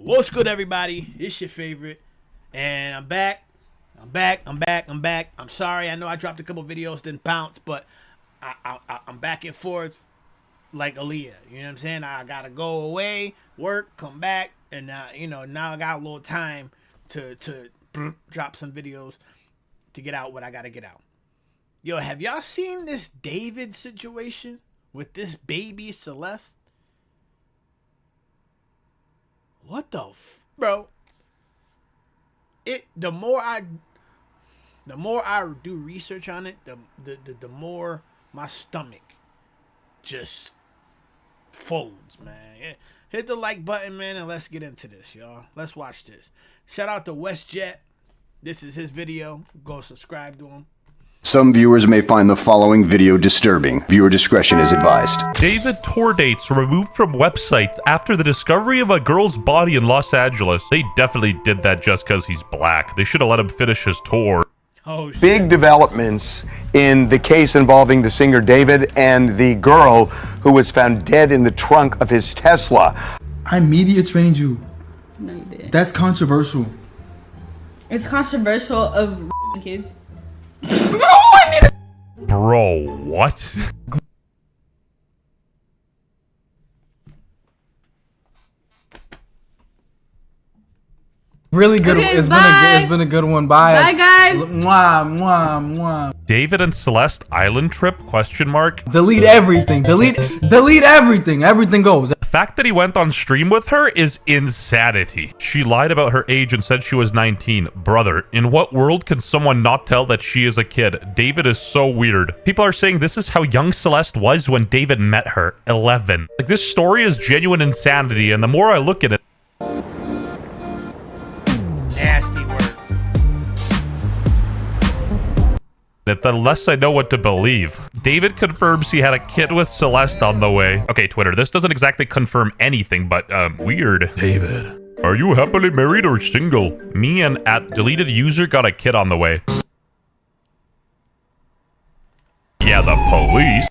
What's good, everybody? It's your favorite, and I'm back. I'm sorry. I know I dropped a couple videos, didn't bounce, but I'm back and forth like Aaliyah. You know what I'm saying? I gotta go away, work, come back, and now I got a little time to drop some videos to get out what I gotta get out. Yo, have y'all seen this David situation with this baby Celeste? What the bro? The more I do research on it, the more my stomach just folds, man. Yeah. Hit the like button, man, and let's get into this, y'all. Let's watch this. Shout out to WestJet. This is his video. Go subscribe to him. Some viewers may find the following video disturbing. Viewer discretion is advised. David tour dates removed from websites after the discovery of a girl's body in Los Angeles. They definitely did that just because he's black. They should have let him finish his tour. Oh, shit. Big developments in the case involving the singer David and the girl who was found dead in the trunk of his Tesla. I media trained you. No, you didn't. That's controversial. It's controversial of kids. Bro, what? Really good. Okay, It's been a good one. Bye, guys. Mwah, mwah, mwah. David and Celeste island trip? Question mark. Delete everything. Delete everything. Everything goes. The fact that he went on stream with her is insanity. She lied about her age and said she was 19. Brother, in what world can someone not tell that she is a kid? David is so weird. People are saying this is how young Celeste was when David met her. 11. Like, this story is genuine insanity, and the more I look at it, Nasty work. the less I know what to believe. David confirms he had a kid with Celeste on the way. Okay, Twitter, this doesn't exactly confirm anything, but weird. David, are you happily married or single? Me and @deleted_user got a kid on the way. Yeah, the police.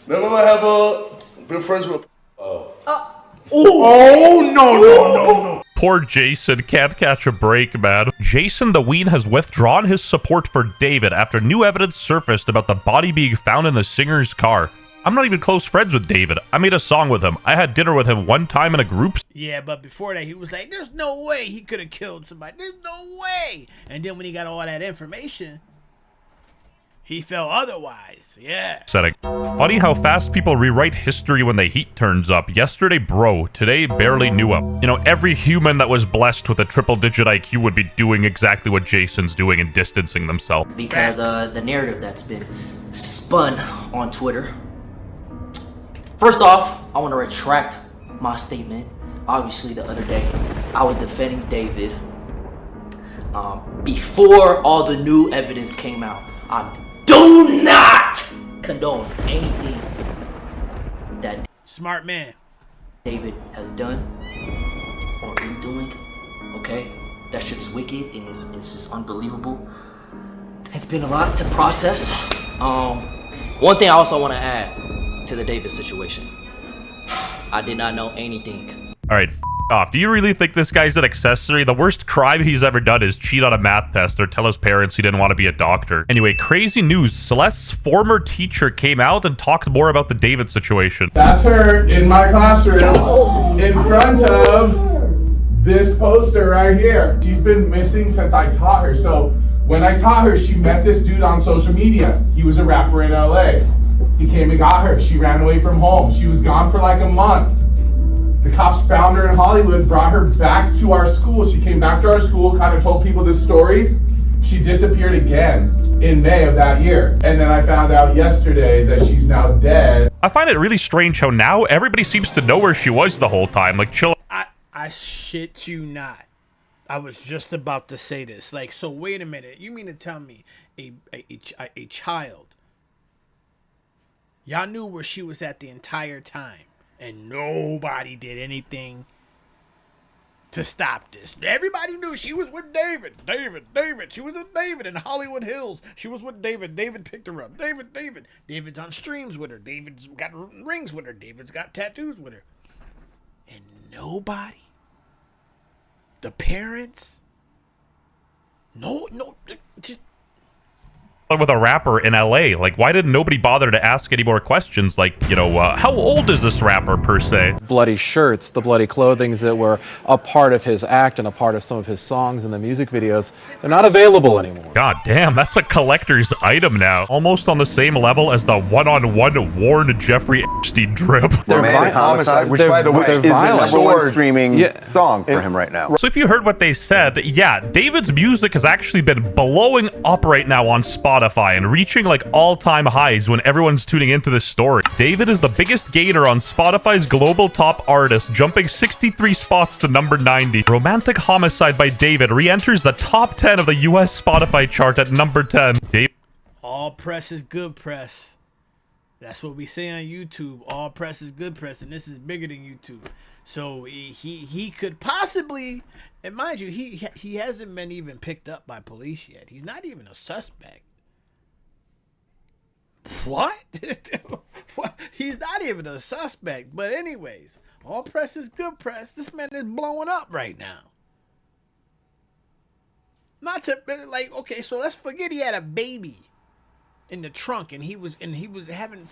Remember I have been friends with Oh, no. Poor Jason can't catch a break, man. Jason the Ween has withdrawn his support for David after new evidence surfaced about the body being found in the singer's car. I'm not even close friends with David. I made a song with him. I had dinner with him one time in a group. Yeah, but before that, he was like, there's no way he could have killed somebody. There's no way. And then when he got all that information, he felt otherwise. Yeah. Setting. Funny how fast people rewrite history when the heat turns up. Yesterday, bro. Today, barely knew him. You know, every human that was blessed with a triple-digit IQ would be doing exactly what Jason's doing and distancing themselves. Because the narrative that's been spun on Twitter. First off, I want to retract my statement. Obviously, the other day, I was defending David before all the new evidence came out. I do not condone anything that Smart man. David has done or is doing. Okay, that shit is wicked and it's just unbelievable. It's been a lot to process. One thing I also want to add to the David situation. I did not know anything. All right, off. Do you really think this guy's an accessory? The worst crime he's ever done is cheat on a math test or tell his parents he didn't want to be a doctor. Anyway, crazy news. Celeste's former teacher came out and talked more about the David situation. That's her in my classroom in front of this poster right here. She's been missing since I taught her. So when I taught her, she met this dude on social media. He was a rapper in LA. He came and got her. She ran away from home. She was gone for like a month. The cops found her in Hollywood, brought her back to our school. She came back to our school, kind of told people this story. She disappeared again in May of that year. And then I found out yesterday that she's now dead. I find it really strange how now everybody seems to know where she was the whole time. Like, chill. I shit you not. I was just about to say this. Like, so wait a minute. You mean to tell me a child, y'all knew where she was at the entire time, and nobody did anything to stop this? Everybody knew she was with David. She was with David in Hollywood Hills. She was with David. David picked her up. David's on streams with her. David's got rings with her. David's got tattoos with her. and nobody, the parents, no, just with a rapper in LA. Like, why did nobody bother to ask any more questions? Like, you know, how old is this rapper per se? Bloody shirts, the bloody clothings that were a part of his act and a part of some of his songs and the music videos, they're not available anymore. God damn, that's a collector's item now. Almost on the same level as the one-on-one Warren Jeffrey Epstein drip. Romantic homicide, which by the way is the number one streaming song for him right now. So if you heard what they said, yeah, David's music has actually been blowing up right now on Spotify and reaching like all-time highs when everyone's tuning into this story. David is the biggest gainer on Spotify's global top artist, jumping 63 spots to number 90. Romantic Homicide by David re-enters the top 10 of the US Spotify chart at number 10. All press is good press. That's what we say on YouTube. All press is good press, and this is bigger than YouTube. So he could possibly, and mind you, he hasn't been even picked up by police yet. He's not even a suspect. What? What? He's not even a suspect. But anyways, all press is good press. This man is blowing up right now. Not to like, okay, so let's forget he had a baby in the trunk and he was having,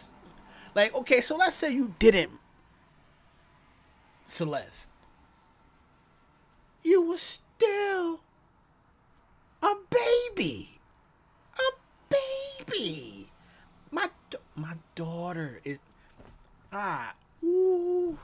like, okay, so let's say you didn't, Celeste. You were still a baby. A baby. My daughter is ooh,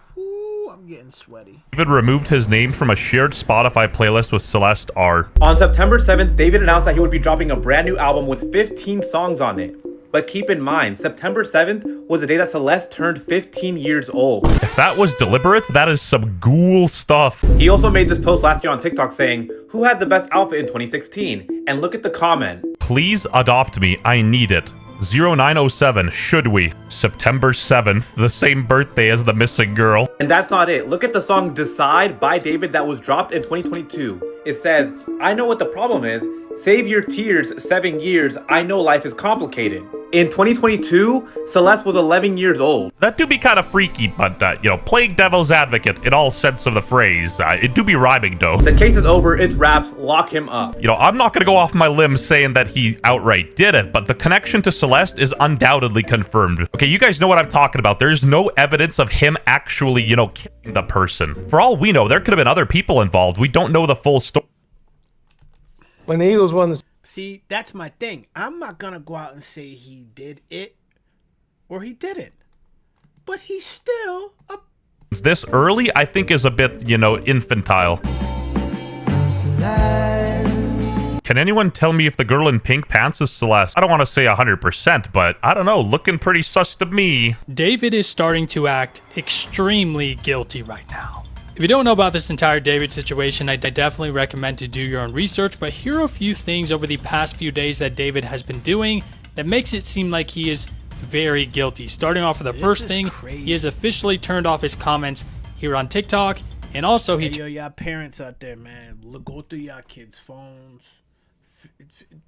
I'm getting sweaty. David removed his name from a shared Spotify playlist with Celeste R. On September 7th, David announced that he would be dropping a brand new album with 15 songs on it. But keep in mind, September 7th was the day that Celeste turned 15 years old. If that was deliberate, that is some ghoul stuff. He also made this post last year on TikTok saying, "Who had the best outfit in 2016? And look at the comment. Please adopt me. I need it. 0907, should we? September 7th, the same birthday as the missing girl. And that's not it. Look at the song Decide by David that was dropped in 2022. It says, "I know what the problem is. Save your tears, 7 years. I know life is complicated." In 2022, Celeste was 11 years old. That do be kind of freaky, but, you know, playing devil's advocate in all sense of the phrase. It do be rhyming, though. The case is over. It's wraps. Lock him up. You know, I'm not going to go off my limb saying that he outright did it, but the connection to Celeste is undoubtedly confirmed. Okay, you guys know what I'm talking about. There's no evidence of him actually, you know, killing the person. For all we know, there could have been other people involved. We don't know the full story. When the Eagles won the... See, that's my thing. I'm not going to go out and say he did it or he didn't. But he's still a... This early, I think, is a bit, you know, infantile. Can anyone tell me if the girl in pink pants is Celeste? I don't want to say 100%, but I don't know. Looking pretty sus to me. David is starting to act extremely guilty right now. If you don't know about this entire David situation, I definitely recommend to do your own research, but here are a few things over the past few days that David has been doing that makes it seem like he is very guilty. Starting off with the first thing, he has officially turned off his comments here on TikTok, and also he... Hey, yo, y'all parents out there, man, go through y'all kids' phones.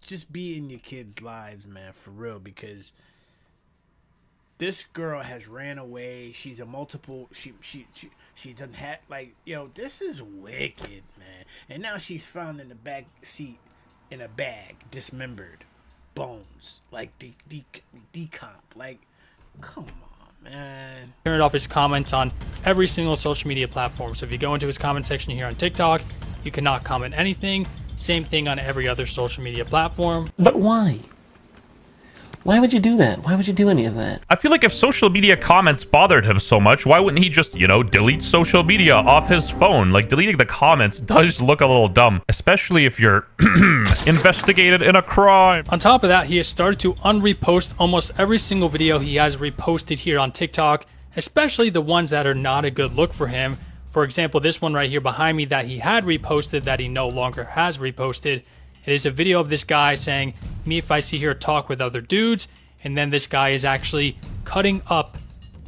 Just be in your kids' lives, man, for real, because... this girl has ran away. She's a multiple. She doesn't have, like, yo, this is wicked, man. And now she's found in the back seat in a bag, dismembered, bones, like decomp. Like, come on, man. Turned off his comments on every single social media platform. So if you go into his comment section here on TikTok, you cannot comment anything. Same thing on every other social media platform. But why? Why would you do that? Why would you do any of that? I feel like if social media comments bothered him so much, why wouldn't he just, you know, delete social media off his phone? Like, deleting the comments does look a little dumb, especially if you're investigated in a crime. On top of that, he has started to unrepost almost every single video he has reposted here on TikTok, especially the ones that are not a good look for him. For example, this one right here behind me that he had reposted that he no longer has reposted. It is a video of this guy saying, "Me if I see her talk with other dudes," and then this guy is actually cutting up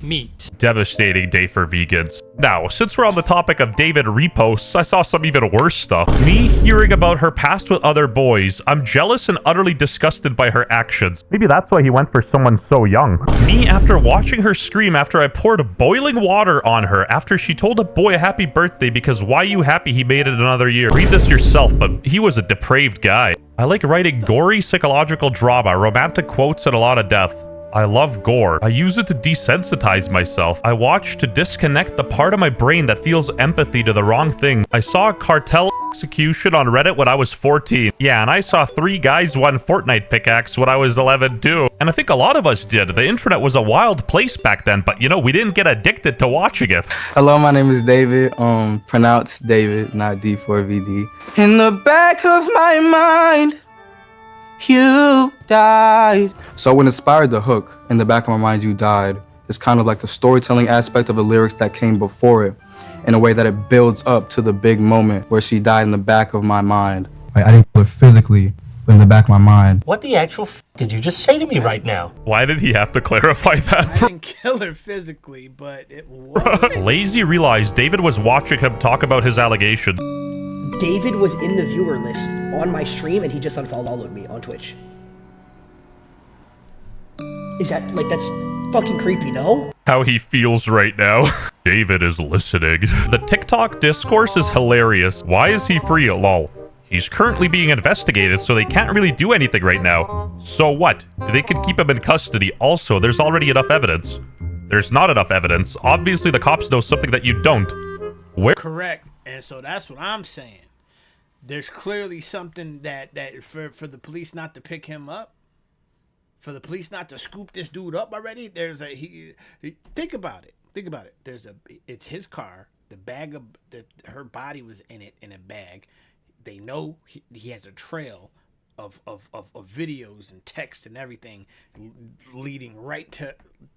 meat. Devastating day for vegans. Now, since we're on the topic of David reposts, I saw some even worse stuff. Me hearing about her past with other boys, I'm jealous and utterly disgusted by her actions. Maybe that's why he went for someone so young. Me after watching her scream after I poured boiling water on her after she told a boy a happy birthday because why you happy he made it another year. Read this yourself, but he was a depraved guy. I like writing gory psychological drama, romantic quotes, and a lot of death. I love gore. I use it to desensitize myself. I watch to disconnect the part of my brain that feels empathy to the wrong thing. I saw a cartel execution on Reddit when I was 14. Yeah, and I saw 3 guys won Fortnite pickaxe when I was 11 too. And I think a lot of us did. The internet was a wild place back then, but you know, we didn't get addicted to watching it. Hello, my name is David. Pronounced David, not D4vd. In the back of my mind, you died. So what inspired the hook, in the back of my mind you died, is kind of like the storytelling aspect of the lyrics that came before it, in a way that it builds up to the big moment where she died in the back of my mind. I didn't kill her physically, but in the back of my mind. What the actual f did you just say to me right now? Why did he have to clarify that? I didn't kill her physically, but it was. Lazy realized David was watching him talk about his allegations. David was in the viewer list on my stream and he just unfollowed me on Twitch. Is that, like, that's fucking creepy, no? How he feels right now. David is listening. The TikTok discourse is hilarious. Why is he free? Lol. He's currently being investigated, so they can't really do anything right now. So what? They can keep him in custody. Also, there's already enough evidence. There's not enough evidence. Obviously, the cops know something that you don't. Where? Correct. And so that's what I'm saying. There's clearly something that for the police not to pick him up, for the police not to scoop this dude up already. There's a think about it. Think about it. It's his car. The bag of her body was in it in a bag. They know he has a trail of videos and texts and everything leading right to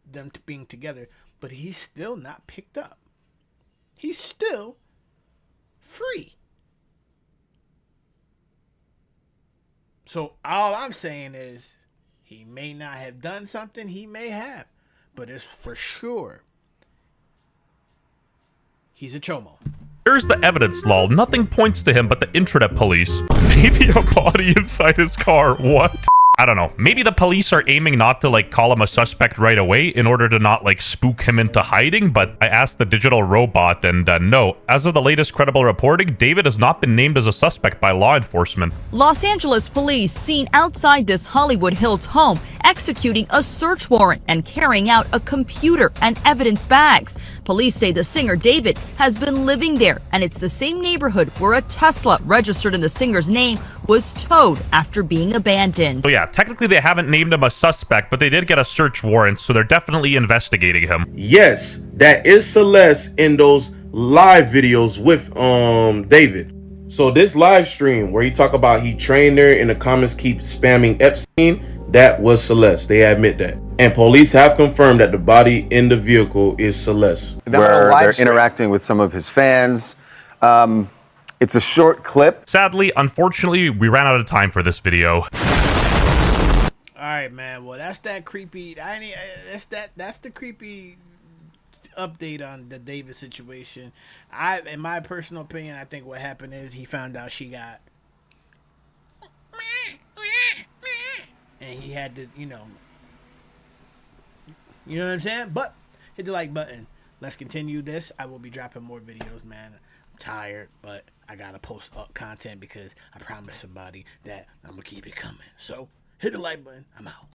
them being together. But he's still not picked up. He's still free. So all I'm saying is he may not have done something, he may have, but it's for sure he's a chomo. Here's the evidence, lol. Nothing points to him but the internet police. Maybe a body inside his car. What? I don't know. Maybe the police are aiming not to, like, call him a suspect right away in order to not, like, spook him into hiding, but I asked the digital robot, and no. As of the latest credible reporting, David has not been named as a suspect by law enforcement. Los Angeles police seen outside this Hollywood Hills home executing a search warrant and carrying out a computer and evidence bags. Police say the singer David has been living there, and it's the same neighborhood where a Tesla registered in the singer's name was towed after being abandoned. So yeah, technically they haven't named him a suspect, but they did get a search warrant, so they're definitely investigating him. Yes, that is Celeste in those live videos with David. So this live stream where he talk about he trained there and the comments keep spamming Epstein, that was Celeste. They admit that. And police have confirmed that the body in the vehicle is Celeste. Where they're interacting with some of his fans. It's a short clip. Sadly, unfortunately, we ran out of time for this video. All right, man. Well, that's that creepy. That's the creepy update on the David situation. In my personal opinion, I think what happened is he found out she got, and he had to, you know what I'm saying. But hit the like button. Let's continue this. I will be dropping more videos, man. I'm tired, but I gotta post up content because I promised somebody that I'm gonna keep it coming. So hit the like button. I'm out.